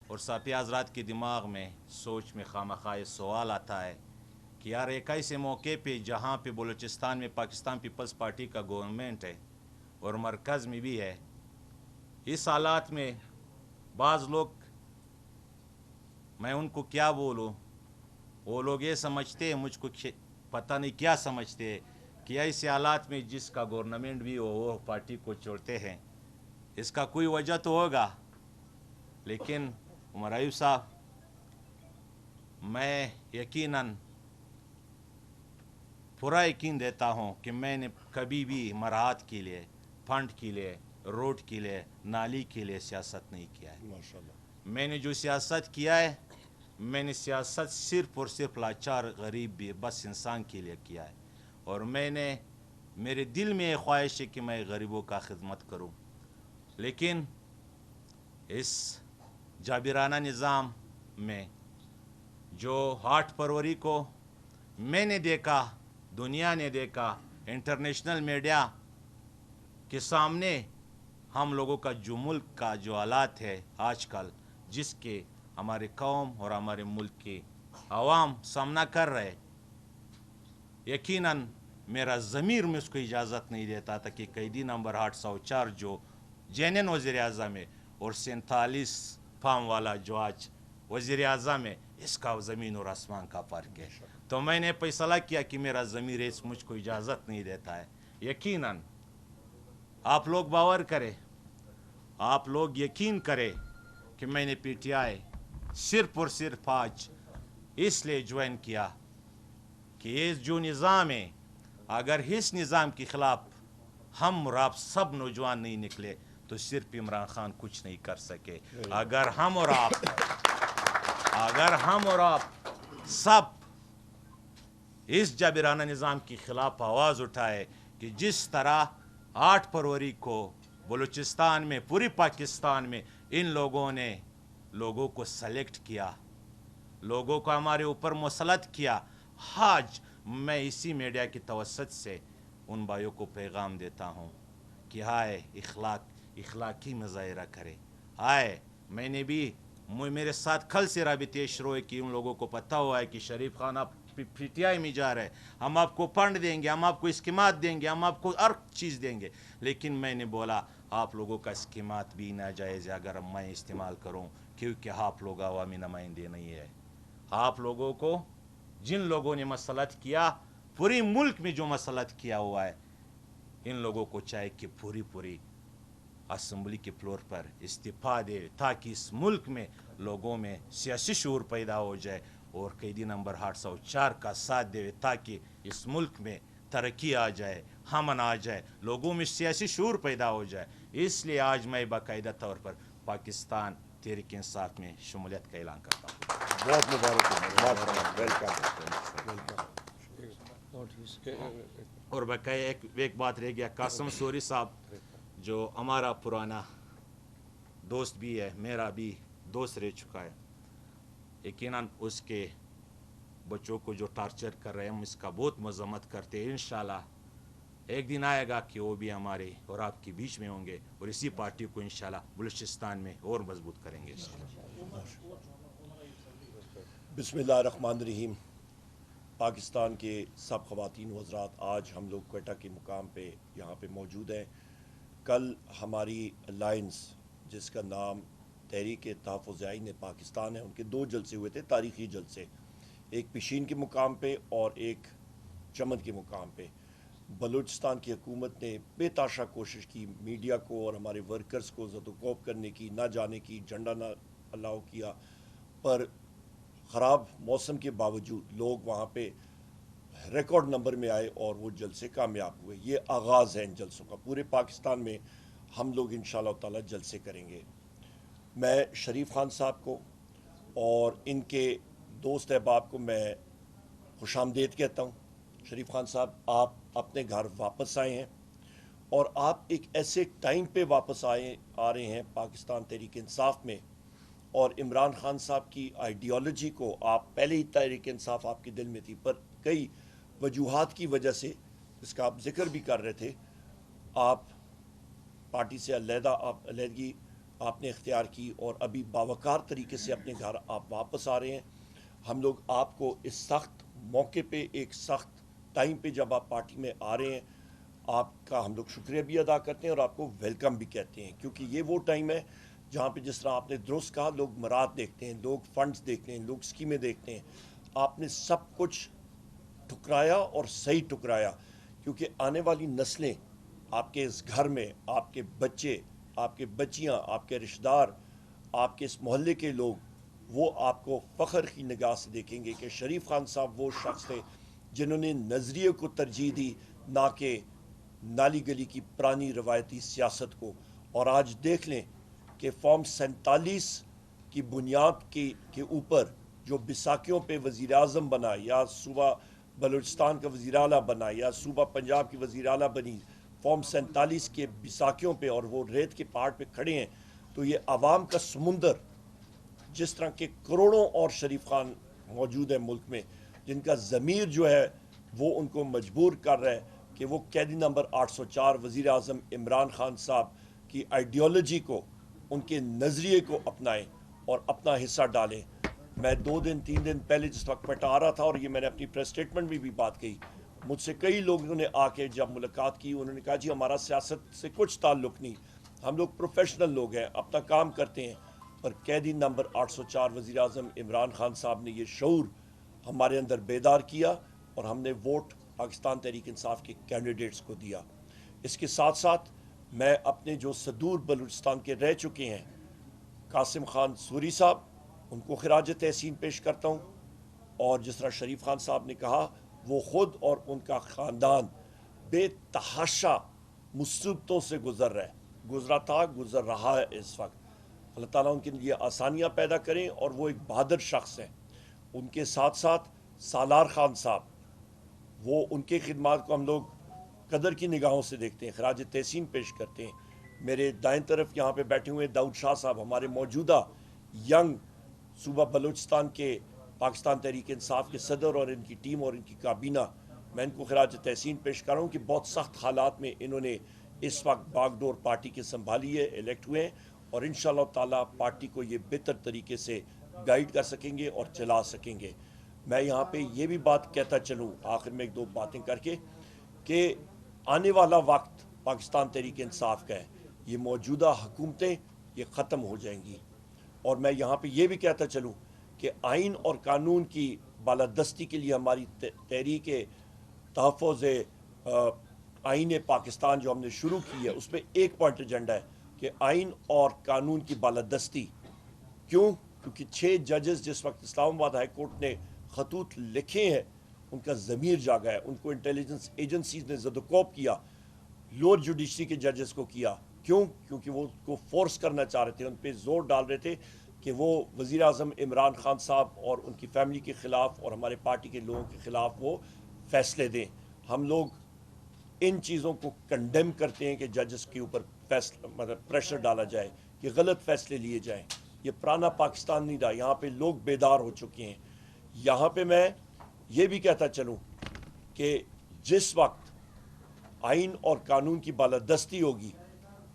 اور ساتھی حضرات کے دماغ میں سوچ میں خامخواہ سوال آتا ہے کہ یار ایک ایسے موقع پہ جہاں پہ بلوچستان میں پاکستان پیپلز پارٹی کا گورنمنٹ ہے اور مرکز میں بھی ہے، اس حالات میں بعض لوگ، میں ان کو کیا بولوں، وہ لوگ یہ سمجھتے ہیں، مجھ کو پتہ نہیں کیا سمجھتے ہیں کہ ایسے حالات میں جس کا گورنمنٹ بھی ہو وہ پارٹی کو چھوڑتے ہیں، اس کا کوئی وجہ تو ہوگا۔ لیکن عمر ایوب صاحب، میں یقیناً پورا یقین دیتا ہوں کہ میں نے کبھی بھی مراحت کے لیے، فنڈ کے لیے، روڈ کے لیے، نالی کے لیے سیاست نہیں کیا ہے۔ ماشاءاللہ۔ میں نے جو سیاست کیا ہے، میں نے سیاست صرف اور صرف لاچار غریب بے بس انسان کے لیے کیا ہے، اور میرے دل میں یہ خواہش ہے کہ میں غریبوں کا خدمت کروں۔ لیکن اس جابرانہ نظام میں جو 8 فروری کو میں نے دیکھا، دنیا نے دیکھا، انٹرنیشنل میڈیا کے سامنے ہم لوگوں کا جو ملک کا جو حالات ہے آج کل، جس کے ہمارے قوم اور ہمارے ملک کے عوام سامنا کر رہے، یقیناً میرا ضمیر میں اس کو اجازت نہیں دیتا تھا کہ قیدی نمبر 804 جو جینن وزیر اعظم ہے اور 47 فام والا جو آج وزیر اعظم ہے، اس کا زمین اور آسمان کا فرق ہے۔ تو میں نے فیصلہ کیا کہ میرا ضمیر اس مجھ کو اجازت نہیں دیتا ہے۔ یقیناً آپ لوگ باور کریں، آپ لوگ یقین کریں کہ میں نے پی ٹی آئی صرف اور صرف آج اس لیے جوائن کیا کہ یہ جو نظام ہے، اگر اس نظام کے خلاف ہم اور آپ سب نوجوان نہیں نکلے تو صرف عمران خان کچھ نہیں کر سکے۔ اگر ہم اور آپ سب اس جابرانہ نظام کے خلاف آواز اٹھائے کہ جس طرح 8 فروری کو بلوچستان میں، پوری پاکستان میں ان لوگوں نے لوگوں کو سلیکٹ کیا، لوگوں کو ہمارے اوپر مسلط کیا، آج میں اسی میڈیا کی توسط سے ان بھائیوں کو پیغام دیتا ہوں کہ ہائے اخلاقی مظاہرہ کرے۔ ہائے، میں نے بھی، میرے ساتھ کل سے رابطے شروع ہے کہ ان لوگوں کو پتہ ہوا ہے کہ شریف خان آپ پی ٹی آئی میں جا رہے، ہم آپ کو فنڈ دیں گے، ہم آپ کو اسکیمات دیں گے، ہم آپ کو ہر چیز دیں گے۔ لیکن میں نے بولا آپ لوگوں کا اسکیمات بھی ناجائز ہے اگر میں استعمال کروں، کیونکہ آپ لوگ عوامی نمائندے نہیں ہے۔ آپ لوگوں کو، جن لوگوں نے مسلط کیا، پوری ملک میں جو مسلط کیا ہوا ہے، ان لوگوں کو چاہے کہ پوری اسمبلی کے فلور پر استعفیٰ دے تاکہ اس ملک میں لوگوں میں سیاسی شعور پیدا ہو جائے، اور قیدی نمبر 804 کا ساتھ دے تاکہ اس ملک میں ترقی آ جائے، امن آ جائے، لوگوں میں سیاسی شعور پیدا ہو جائے۔ اس لیے آج میں باقاعدہ طور پر پاکستان تحریک انصاف میں شمولیت کا اعلان کرتا ہوں۔ بہت مبارک اور بقیہ ایک بات رہ گیا، قاسم سوری صاحب جو ہمارا پرانا دوست بھی ہے، میرا بھی دوست رہ چکا ہے، یقیناً اس کے بچوں کو جو ٹارچر کر رہے ہیں ہم اس کا بہت مذمت کرتے ہیں۔ انشاءاللہ ایک دن آئے گا کہ وہ بھی ہمارے اور آپ کے بیچ میں ہوں گے، اور اسی پارٹی کو انشاءاللہ بلوچستان میں اور مضبوط کریں گے۔ بسم اللہ الرحمن الرحیم۔ پاکستان کے سب خواتین و حضرات، آج ہم لوگ کوئٹہ کے مقام پہ یہاں پہ موجود ہیں۔ کل ہماری الائنس جس کا نام تحریک تحفظ آئین پاکستان ہے، ان کے 2 جلسے ہوئے تھے، تاریخی جلسے، ایک پشین کے مقام پہ اور ایک چمن کے مقام پہ۔ بلوچستان کی حکومت نے بے تحاشا کوشش کی میڈیا کو اور ہمارے ورکرز کو زد و کوب کرنے کی، نہ جانے کی، جھنڈا نہ الاؤ کیا، پر خراب موسم کے باوجود لوگ وہاں پہ ریکارڈ نمبر میں آئے اور وہ جلسے کامیاب ہوئے۔ یہ آغاز ہے ان جلسوں کا، پورے پاکستان میں ہم لوگ انشاءاللہ تعالی جلسے کریں گے۔ میں شریف خان صاحب کو اور ان کے دوست احباب کو میں خوش آمدید کہتا ہوں۔ شریف خان صاحب، آپ اپنے گھر واپس آئے ہیں، اور آپ ایک ایسے ٹائم پہ واپس آ رہے ہیں پاکستان تحریک انصاف میں، اور عمران خان صاحب کی آئیڈیالوجی کو آپ پہلے ہی تحریک انصاف آپ کے دل میں تھی، پر کئی وجوہات کی وجہ سے، جس کا آپ ذکر بھی کر رہے تھے، آپ پارٹی سے علیحدگی آپ نے اختیار کی اور ابھی باوقار طریقے سے اپنے گھر آپ واپس آ رہے ہیں. ہم لوگ آپ کو اس سخت موقع پہ، ایک سخت ٹائم پہ جب آپ پارٹی میں آ رہے ہیں، آپ کا ہم لوگ شکریہ بھی ادا کرتے ہیں اور آپ کو ویلکم بھی کہتے ہیں، کیونکہ یہ وہ ٹائم ہے جہاں پہ جس طرح آپ نے درست کہا، لوگ مراد دیکھتے ہیں، لوگ فنڈز دیکھتے ہیں، لوگ اسکیمیں دیکھتے ہیں. آپ نے سب کچھ ٹھکرایا اور صحیح ٹھکرایا، کیونکہ آنے والی نسلیں آپ کے اس گھر میں، آپ کے بچے، آپ کے بچیاں، آپ کے رشتہ دار، آپ کے اس محلے کے لوگ، وہ آپ کو فخر کی نگاہ سے دیکھیں گے کہ شریف خان صاحب وہ شخص تھے جنہوں نے نظریے کو ترجیح دی، نہ کہ نالی گلی کی پرانی روایتی سیاست کو. اور آج دیکھ لیں کہ فارم 47 کی بنیاد کے اوپر جو بیساکھیوں پہ وزیر اعظم بنا، یا صوبہ بلوچستان کا وزیر اعلیٰ بنا، یا صوبہ پنجاب کی وزیر اعلیٰ بنی فارم 47 کے بیساکھیوں پہ، اور وہ ریت کے پہاڑ پہ کھڑے ہیں، تو یہ عوام کا سمندر، جس طرح کے کروڑوں اور شریف خان موجود ہیں ملک میں، جن کا ضمیر جو ہے وہ ان کو مجبور کر رہا ہے کہ وہ قیدی نمبر 804 وزیر اعظم عمران خان صاحب کی آئیڈیالوجی کو، ان کے نظریے کو اپنائیں اور اپنا حصہ ڈالیں. میں 2 دن 3 دن پہلے جس وقت کوئٹہ آ رہا تھا، اور یہ میں نے اپنی پریس اسٹیٹمنٹ میں بھی بات کہی، مجھ سے کئی لوگوں نے آ کے جب ملاقات کی، انہوں نے کہا جی ہمارا سیاست سے کچھ تعلق نہیں، ہم لوگ پروفیشنل لوگ ہیں، اپنا کام کرتے ہیں. پر قیدی نمبر 804 وزیر اعظم عمران خان صاحب نے یہ شعور ہمارے اندر بیدار کیا، اور ہم نے ووٹ پاکستان تحریک انصاف کے کینڈیڈیٹس کو دیا. اس کے ساتھ ساتھ میں اپنے جو صدور بلوچستان کے رہ چکے ہیں قاسم خان سوری صاحب، ان کو خراج تحسین پیش کرتا ہوں. اور جس طرح شریف خان صاحب نے کہا، وہ خود اور ان کا خاندان بے تحاشا مصیبتوں سے گزرا تھا، گزر رہا ہے اس وقت. اللہ تعالیٰ ان کے لیے آسانیاں پیدا کریں، اور وہ ایک بہادر شخص ہیں. ان کے ساتھ ساتھ سالار خان صاحب، وہ ان کے خدمات کو ہم لوگ قدر کی نگاہوں سے دیکھتے ہیں، خراج تحسین پیش کرتے ہیں. میرے دائیں طرف یہاں پہ بیٹھے ہوئے داؤد شاہ صاحب، ہمارے موجودہ ینگ صوبہ بلوچستان کے پاکستان تحریک انصاف کے صدر، اور ان کی ٹیم اور ان کی کابینہ، میں ان کو خراج تحسین پیش کر رہا ہوں کہ بہت سخت حالات میں انہوں نے اس وقت باغ ڈور پارٹی کے سنبھالی ہے، الیکٹ ہوئے ہیں، اور انشاءاللہ تعالیٰ پارٹی کو یہ بہتر طریقے سے گائیڈ کر سکیں گے اور چلا سکیں گے. میں یہاں پہ یہ بھی بات کہتا چلوں آخر میں 1-2 باتیں کر کے، کہ آنے والا وقت پاکستان تحریک انصاف کا ہے. یہ موجودہ حکومتیں یہ ختم ہو جائیں گی. اور میں یہاں پہ یہ بھی کہتا چلوں کہ آئین اور قانون کی بالادستی کے لیے ہماری تحریک تحفظ آئین پاکستان جو ہم نے شروع کی ہے، اس میں ایک پوائنٹ ایجنڈا ہے کہ آئین اور قانون کی بالادستی. کیونکہ 6 ججز جس وقت اسلام آباد ہائی کورٹ نے خطوط لکھے ہیں، ان کا ضمیر جاگا ہے. ان کو انٹیلیجنس ایجنسیز نے زد و کوب کیا، لوور جوڈیشری کے ججز کو کیا. کیونکہ وہ کو فورس کرنا چاہ رہے تھے، ان پہ زور ڈال رہے تھے کہ وہ وزیر اعظم عمران خان صاحب اور ان کی فیملی کے خلاف اور ہمارے پارٹی کے لوگوں کے خلاف وہ فیصلے دیں. ہم لوگ ان چیزوں کو کنڈیم کرتے ہیں کہ ججز کے اوپر پریشر ڈالا جائے کہ غلط فیصلے لیے جائیں. یہ پرانا پاکستان نہیں رہا، یہاں پہ لوگ بیدار ہو چکے ہیں. یہاں پہ میں یہ بھی کہتا چلوں کہ جس وقت آئین اور قانون کی بالادستی ہوگی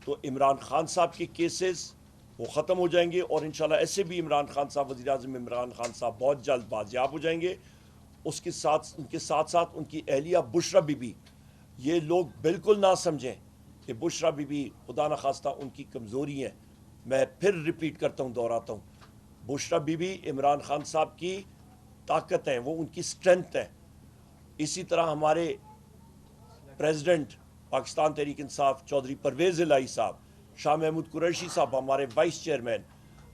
تو عمران خان صاحب کے کیسز وہ ختم ہو جائیں گے، اور انشاءاللہ ایسے بھی عمران خان صاحب، وزیر اعظم عمران خان صاحب بہت جلد بازیاب ہو جائیں گے. ان کے ساتھ ساتھ ان کی اہلیہ بشرا بی بی، یہ لوگ بالکل نہ سمجھیں کہ بشرا بی بی خدا نخواستہ ان کی کمزوری ہیں. میں پھر ریپیٹ کرتا ہوں، دہراتا ہوں، بشرا بی بی عمران خان صاحب کی طاقت ہیں، وہ ان کی سٹرنگتھ ہے. اسی طرح ہمارے پریزیڈنٹ پاکستان تحریک انصاف چودھری پرویز الہی صاحب، شاہ محمود قریشی صاحب ہمارے وائس چیئرمین،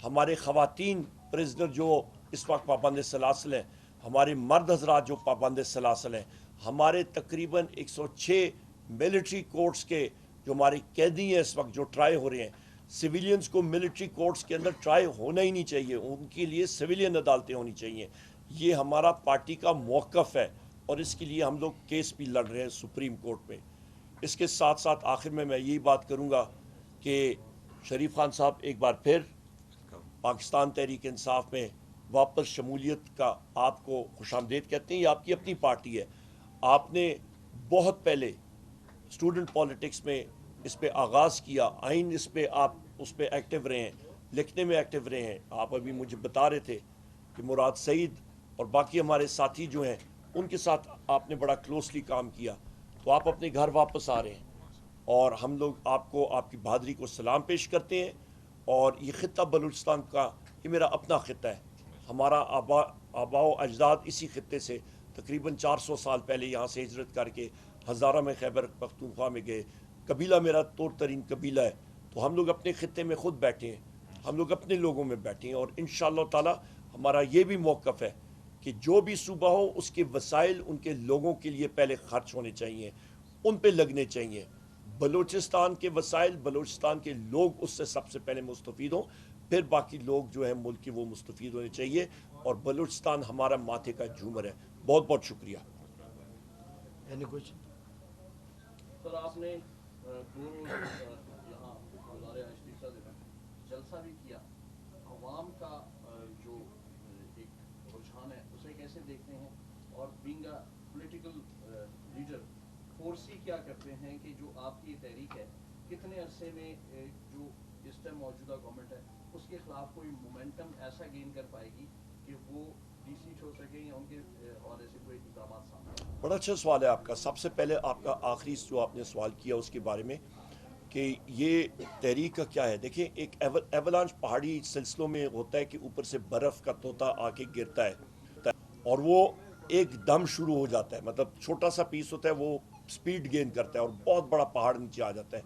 ہمارے خواتین پریزنر جو اس وقت پابند سلاسل ہیں، ہمارے مرد حضرات جو پابند سلاسل ہیں، ہمارے تقریباً 106 ملٹری کورٹس کے جو ہمارے قیدی ہیں اس وقت جو ٹرائی ہو رہے ہیں. سویلینز کو ملٹری کورٹس کے اندر ٹرائی ہونا ہی نہیں چاہیے، ان کے لیے سویلین عدالتیں ہونی چاہیے. یہ ہمارا پارٹی کا موقف ہے، اور اس کے لیے ہم لوگ کیس بھی لڑ رہے ہیں سپریم کورٹ میں. اس کے ساتھ ساتھ آخر میں یہی بات کروں گا کہ شریف خان صاحب ایک بار پھر پاکستان تحریک انصاف میں واپس شمولیت کا آپ کو خوش آمدید کہتے ہیں. یہ آپ کی اپنی پارٹی ہے. آپ نے بہت پہلے اسٹوڈنٹ پالیٹکس میں اس پہ آغاز کیا، آئین اس پہ آپ اس پہ ایکٹیو رہے ہیں, لکھنے میں ایکٹیو رہے ہیں. آپ ابھی مجھے بتا رہے تھے کہ مراد سعید اور باقی ہمارے ساتھی جو ہیں ان کے ساتھ آپ نے بڑا کلوزلی کام کیا, تو آپ اپنے گھر واپس آ رہے ہیں, اور ہم لوگ آپ کو آپ کی بہادری کو سلام پیش کرتے ہیں. اور یہ خطہ بلوچستان کا یہ میرا اپنا خطہ ہے. ہمارا آبا و اجداد اسی خطے سے تقریباً 400 سال پہلے یہاں سے ہجرت کر کے ہزارہ میں خیبر پختونخوا میں گئے. قبیلہ میرا طور ترین قبیلہ ہے, تو ہم لوگ اپنے خطے میں خود بیٹھے ہیں, ہم لوگ اپنے لوگوں میں بیٹھے ہیں. اور انشاءاللہ تعالی ہمارا یہ بھی موقف ہے کہ جو بھی صوبہ ہو اس کے وسائل ان کے لوگوں کے لیے پہلے خرچ ہونے چاہیے, ان پہ لگنے چاہیے. بلوچستان کے وسائل, بلوچستان کے لوگ اس سے سب سے پہلے مستفید ہوں, پھر باقی لوگ جو ہیں ملک کے وہ مستفید ہونے چاہیے. اور بلوچستان ہمارا ماتھے کا جھومر ہے. بہت بہت شکریہ. کچھ سر آپ نے دو روز یہاں گزارے اشتیفہ دینا جلسہ بھی کیا, عوام کا جو ایک رجحان ہے اسے کیسے دیکھتے ہیں, اور بینگ اے پولیٹیکل لیڈر فورسی کیا کرتے ہیں کہ جو آپ کی تحریک ہے کتنے عرصے میں جو اس ٹائم موجودہ گورنمنٹ ہے اس کے خلاف کوئی مومنٹم ایسا گین کر پائے گی کہ وہ ڈی سیٹ ہو سکے یا ان کے حوالے سے کوئی اقدامات سامنے آئے؟ بڑا اچھا سوال ہے آپ کا. سب سے پہلے آپ کا آخری جو آپ نے سوال کیا اس کے بارے میں کہ یہ تحریک کا کیا ہے. دیکھیں, ایک ایولانچ پہاڑی سلسلوں میں ہوتا ہے کہ اوپر سے برف کا طوطا آ کے گرتا ہے اور وہ ایک دم شروع ہو جاتا ہے. مطلب چھوٹا سا پیس ہوتا ہے, وہ سپیڈ گین کرتا ہے اور بہت بڑا پہاڑ نیچے آ جاتا ہے.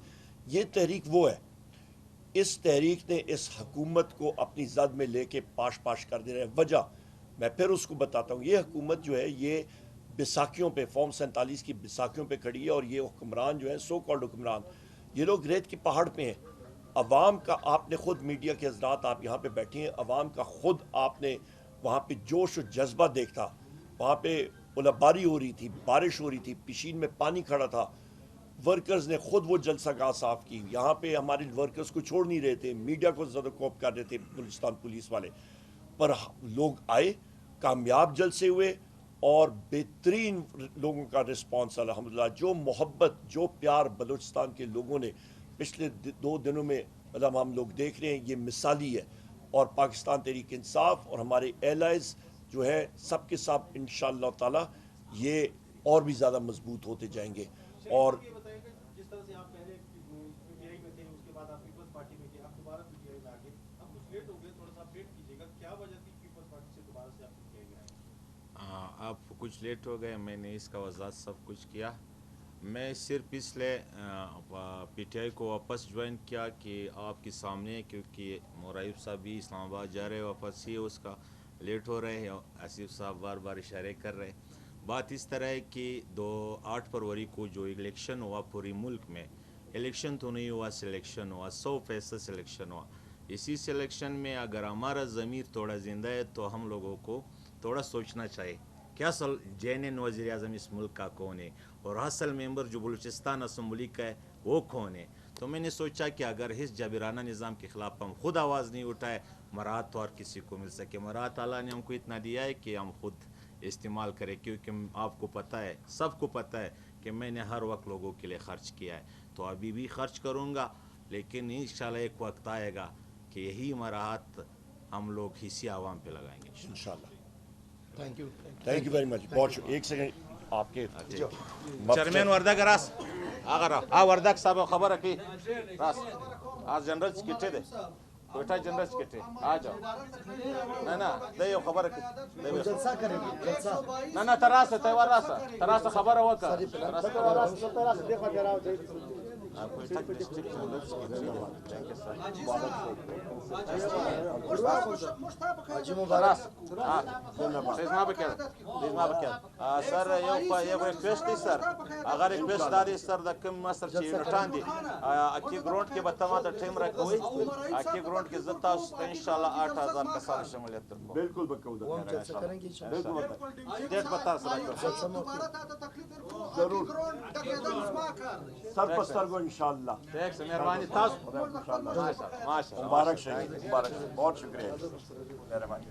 یہ تحریک وہ ہے. اس تحریک نے اس حکومت کو اپنی زد میں لے کے پاش پاش کر دے رہے ہیں. وجہ میں پھر اس کو بتاتا ہوں. یہ حکومت جو ہے یہ بیساکھیوں پہ, فارم 47 کی بیساکھیوں پہ کھڑی ہے, اور یہ حکمران جو ہے سو کالڈ حکمران, یہ لوگ ریت کے پہاڑ پہ ہیں. عوام کا آپ نے خود میڈیا کے حضرات آپ یہاں پہ بیٹھے ہیں, عوام کا خود آپ نے وہاں پہ جوش و جذبہ دیکھا. وہاں پہ اولہباری ہو رہی تھی, بارش ہو رہی تھی, پشین میں پانی کھڑا تھا. ورکرز نے خود وہ جلسہ گاہ صاف کی. یہاں پہ ہمارے ورکرز کو چھوڑ نہیں رہے تھے, میڈیا کو زیادہ کوپ کر رہے تھے بلوچستان پولیس والے, پر لوگ آئے, کامیاب جلسے ہوئے, اور بہترین لوگوں کا رسپانس الحمدللہ. جو محبت, جو پیار بلوچستان کے لوگوں نے پچھلے 2 دنوں میں مطلب ہم لوگ دیکھ رہے ہیں, یہ مثالی ہے. اور پاکستان تحریک انصاف اور ہمارے ایلائز جو ہے سب کے ساتھ انشاءاللہ تعالی یہ اور بھی زیادہ مضبوط ہوتے جائیں گے. اور جس طرح سے آپ پہلے پی ٹی آئی میں تھے, اس کے بعد آپ پیپلز پارٹی میں گئے, آپ دوبارہ پی ٹی آئی میں آ گئے, اب کچھ لیٹ ہو گئے, تھوڑا سا اپڈیٹ کیجیے گا کیا وجہ تھی پیپلز پارٹی سے دوبارہ سے آپ پی ٹی آئی میں آئے؟ آپ کچھ لیٹ ہو گئے, میں نے اس کا وضاحت سب کچھ کیا. میں صرف اس لیے پی ٹی آئی کو واپس جوائن کیا کہ آپ کے سامنے, کیونکہ مورائب صاحب بھی اسلام آباد جا رہے واپس ہی, اس کا لیٹ ہو رہے ہیں. آصف صاحب بار بار اشارے کر رہے. بات اس طرح ہے کہ 8 فروری کو جو الیکشن ہوا پوری ملک میں, الیکشن تو نہیں ہوا, سلیکشن ہوا, 100% سلیکشن ہوا. اسی سلیکشن میں اگر ہمارا ضمیر تھوڑا زندہ ہے تو ہم لوگوں کو تھوڑا سوچنا چاہیے کہ اصل جینن وزیر اعظم اس ملک کا کون ہے, اور اصل ممبر جو بلوچستان اسمبلی کا ہے وہ کون ہے. تو میں نے سوچا کہ اگر اس جابرانہ نظام کے خلاف ہم خود آواز نہیں اٹھائے, مراحت تو اور کسی کو مل سکے. مراحت اللہ نے ہم کو اتنا دیا ہے کہ ہم خود استعمال کریں, کیونکہ آپ کو پتہ ہے, سب کو پتہ ہے کہ میں نے ہر وقت لوگوں کے لیے خرچ کیا ہے, تو ابھی بھی خرچ کروں گا. لیکن انشاءاللہ ایک وقت آئے گا کہ یہی مراحت ہم لوگ اسی عوام پہ لگائیں گے انشاءاللہ. Thank you very much. بہت ایک سیکنڈ آپ کے چیئرمین وردک راس اگر وردک صاحب خبر کی راس آج جنرل سکیٹے دے کوئٹہ جنرل سکیٹے آ جاؤ. نا دے خبر کی جلسہ کریں گے, جلسہ نا تراس تیوار راس تراس خبر ہوا کا حاجی مبارک سر یہ ریکویسٹ ہے سر, اگر ریکویسٹ داری سر دکم مستر چی نٹان دی اکی گرونٹ کے بتما دا ٹیم رکھوئی اکی گرونٹ کے زتا انشاءاللہ 8000 کسان شمولیت ترکو. بالکل بکل وہ ہم جلسہ کریں گے ڈیٹ بتا سر ضرور سر پستر کو انشاءاللہ. ٹیک سے مہربانی تاس انشاءاللہ. ماشاءاللہ مبارک شہید, مبارک. بہت شکریہ.